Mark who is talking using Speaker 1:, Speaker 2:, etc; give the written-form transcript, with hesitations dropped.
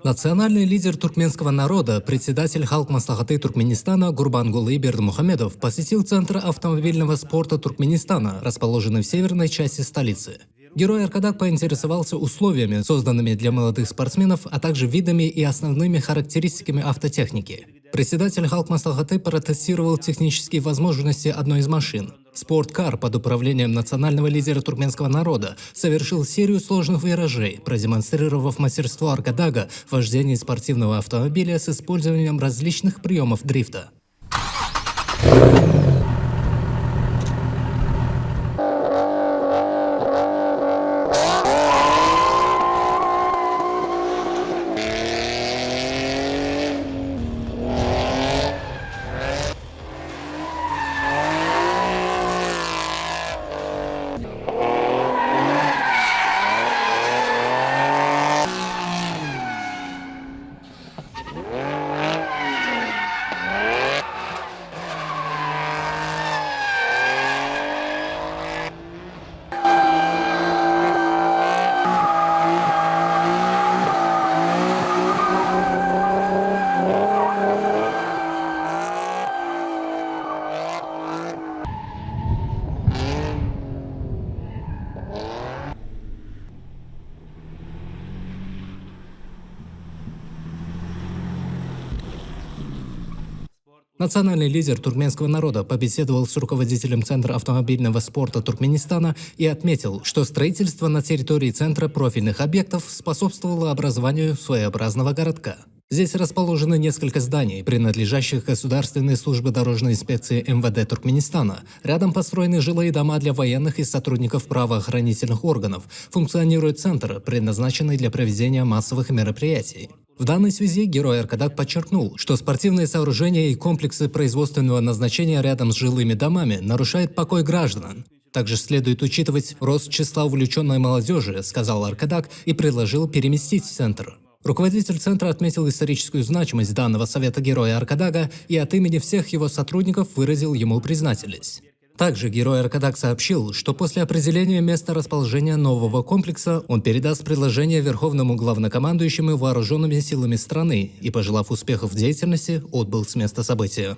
Speaker 1: Национальный лидер туркменского народа, председатель Халк Маслахаты Туркменистана Гурбангулы Бердмухамедов посетил Центр автомобильного спорта Туркменистана, расположенный в северной части столицы. Герой Аркадак поинтересовался условиями, созданными для молодых спортсменов, а также видами и основными характеристиками автотехники. Председатель Халк Маслахаты протестировал технические возможности одной из машин. Спорткар под управлением национального лидера туркменского народа совершил серию сложных виражей, продемонстрировав мастерство Аркадага в вождении спортивного автомобиля с использованием различных приемов дрифта. Национальный лидер туркменского народа побеседовал с руководителем Центра автомобильного спорта Туркменистана и отметил, что строительство на территории центра профильных объектов способствовало образованию своеобразного городка. Здесь расположены несколько зданий, принадлежащих Государственной службе дорожной инспекции МВД Туркменистана. Рядом построены жилые дома для военных и сотрудников правоохранительных органов. Функционирует центр, предназначенный для проведения массовых мероприятий. В данной связи герой Аркадак подчеркнул, что спортивные сооружения и комплексы производственного назначения рядом с жилыми домами нарушают покой граждан. Также следует учитывать рост числа увлеченной молодежи, сказал Аркадак и предложил переместить центр. Руководитель центра отметил историческую значимость данного совета героя Аркадага и от имени всех его сотрудников выразил ему признательность. Также герой Аркадак сообщил, что после определения места расположения нового комплекса он передаст предложение Верховному главнокомандующему вооруженными силами страны и, пожелав успехов в деятельности, отбыл с места события.